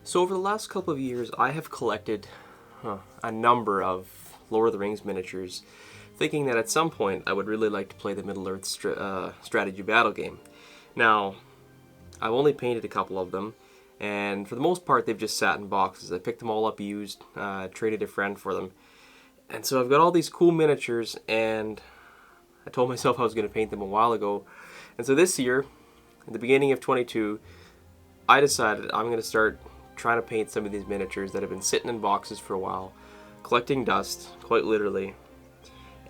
So over the last couple of years, I have collected a number of Lord of the Rings miniatures, thinking that at some point I would really like to play the Middle-earth strategy battle game. Now, I've only painted a couple of them, and for the most part they've just sat in boxes. I picked them all up used, traded a friend for them. And so I've got all these cool miniatures, and I told myself I was going to paint them a while ago. And so this year, at the beginning of 22, I decided I'm going to start trying to paint some of these miniatures that have been sitting in boxes for a while, collecting dust, quite literally.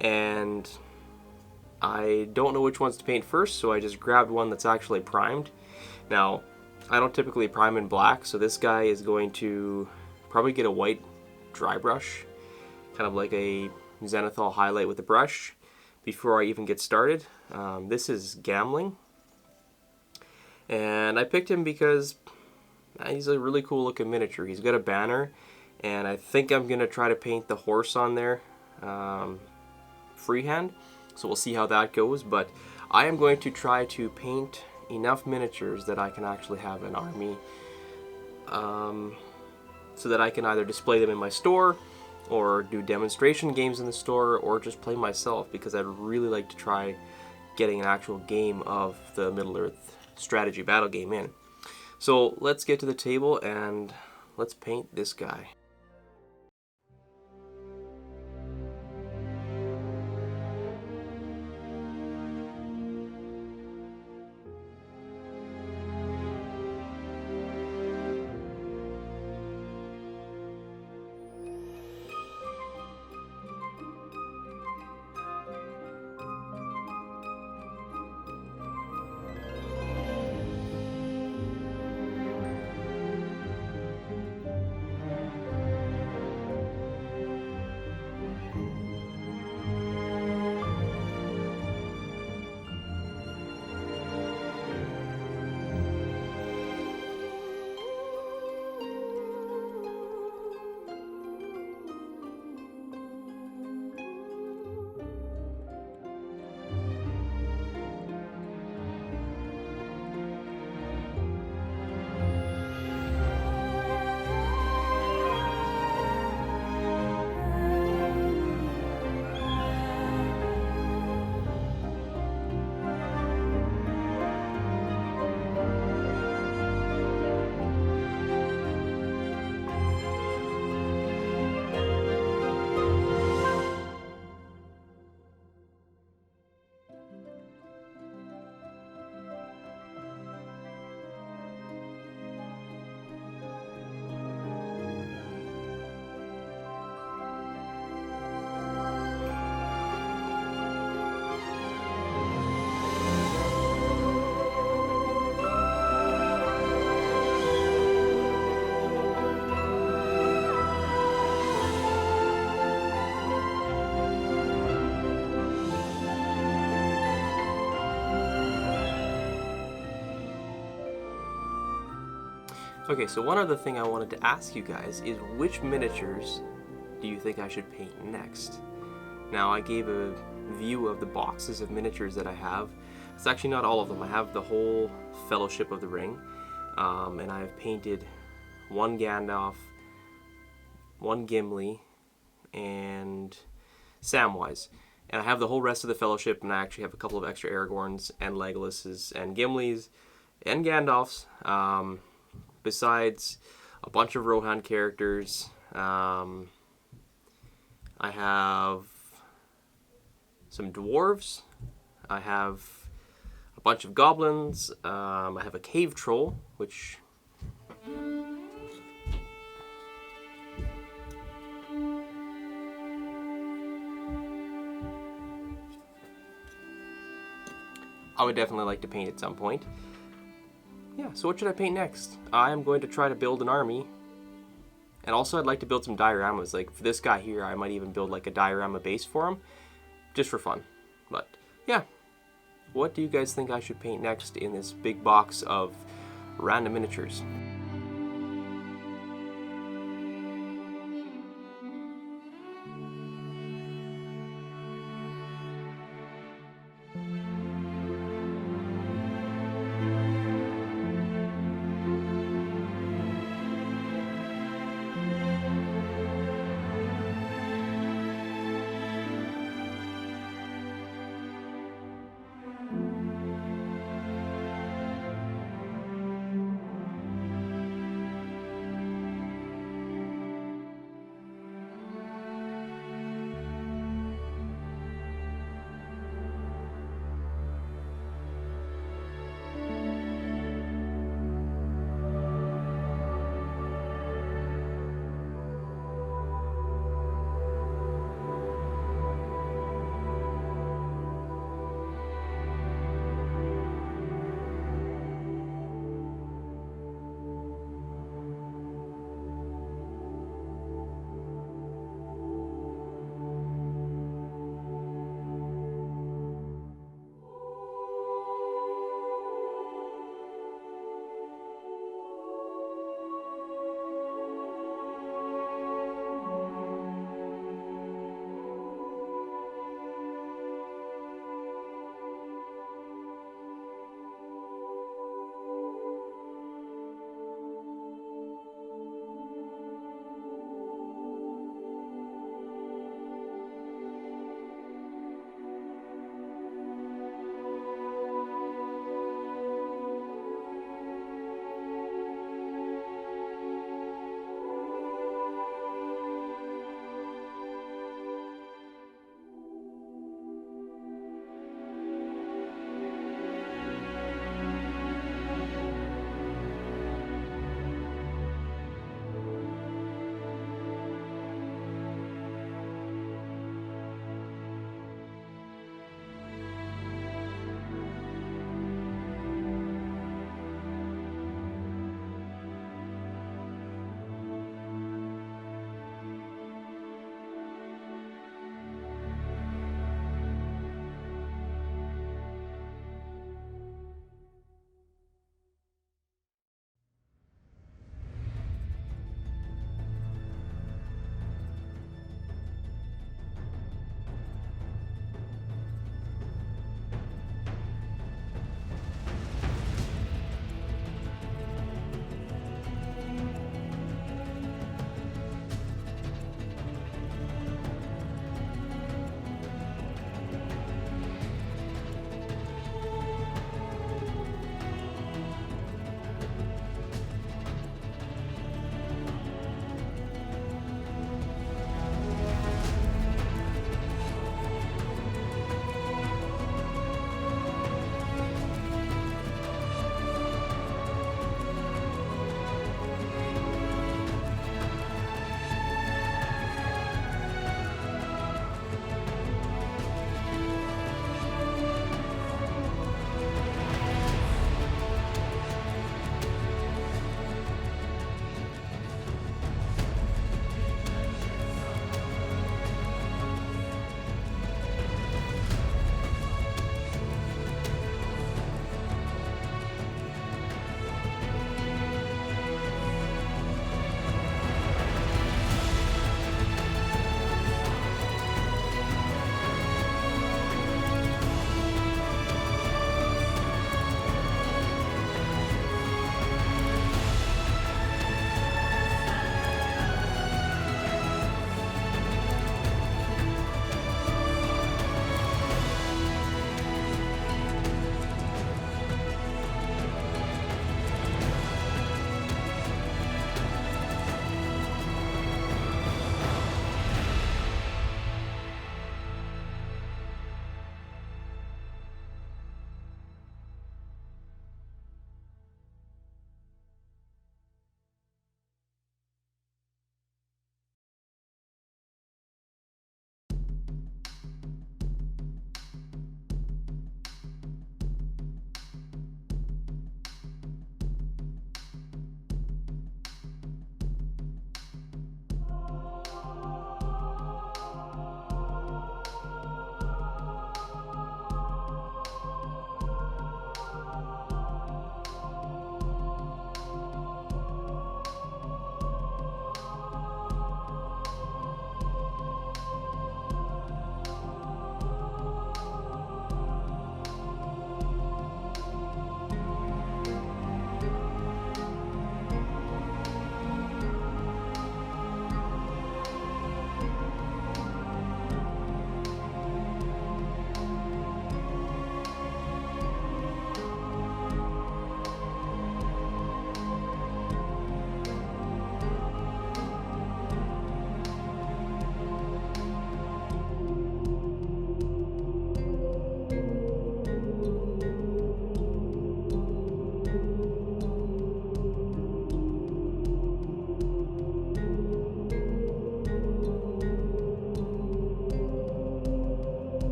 And I don't know which ones to paint first, so I just grabbed one that's actually primed. Now, I don't typically prime in black, so this guy is going to probably get a white dry brush, kind of like a zenithal highlight with a brush, before I even get started. This is Gamling, and I picked him because he's a really cool looking miniature. He's got a banner, and I think I'm going to try to paint the horse on there freehand, so we'll see how that goes. But I am going to try to paint enough miniatures that I can actually have an army, so that I can either display them in my store or do demonstration games in the store or just play myself, because I'd really like to try getting an actual game of the Middle-earth strategy battle game in. So let's get to the table and let's paint this guy. Okay, so one other thing I wanted to ask you guys is, which miniatures do you think I should paint next? Now, I gave a view of the boxes of miniatures that I have. It's actually not all of them. I have the whole Fellowship of the Ring, and I have painted one Gandalf, one Gimli, and Samwise. And I have the whole rest of the Fellowship, and I actually have a couple of extra Aragorns and Legolas's and Gimli's and Gandalf's. Besides a bunch of Rohan characters, I have some dwarves, I have a bunch of goblins, I have a cave troll, which I would definitely like to paint at some point. Yeah, so what should I paint next? I am going to try to build an army. And also I'd like to build some dioramas. Like for this guy here, I might even build like a diorama base for him, just for fun. But yeah, what do you guys think I should paint next in this big box of random miniatures?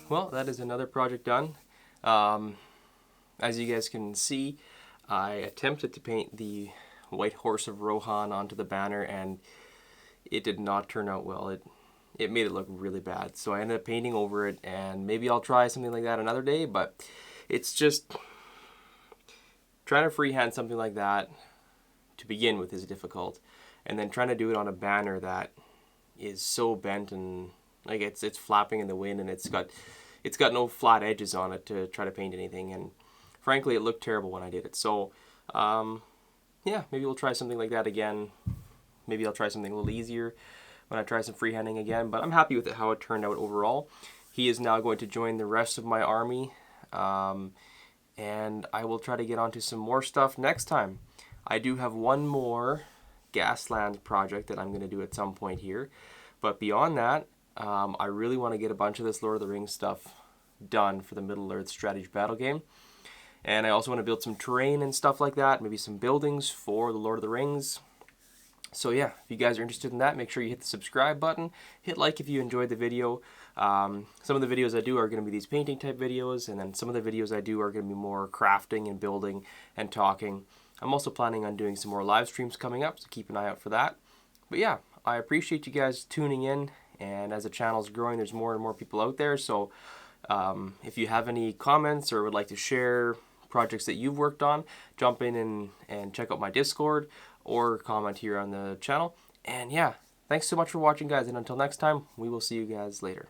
well, that is another project done. As you guys can see, I attempted to paint the white horse of Rohan onto the banner, and it did not turn out well. It made it look really bad. So I ended up painting over it, and maybe I'll try something like that another day, but it's just trying to freehand something like that to begin with is difficult. And then trying to do it on a banner that is so bent and like it's flapping in the wind, and it's got no flat edges on it to try to paint anything, and frankly it looked terrible when I did it. So yeah, maybe we'll try something like that again. Maybe I'll try something a little easier when I try some freehanding again, but I'm happy with it, how it turned out overall. He is now going to join the rest of my army, and I will try to get onto some more stuff next time. I do have one more Gasland project that I'm going to do at some point here, but beyond that, I really want to get a bunch of this Lord of the Rings stuff done for the Middle-earth strategy battle game. And I also want to build some terrain and stuff like that, maybe some buildings for the Lord of the Rings. So yeah, if you guys are interested in that, make sure you hit the subscribe button. Hit like if you enjoyed the video. Some of the videos I do are going to be these painting type videos, and then some of the videos I do are going to be more crafting and building and talking. I'm also planning on doing some more live streams coming up, so keep an eye out for that. But yeah, I appreciate you guys tuning in, and as the channel's growing, there's more and more people out there. So if you have any comments or would like to share projects that you've worked on, jump in and check out my Discord or comment here on the channel. And yeah, thanks so much for watching, guys, and until next time, we will see you guys later.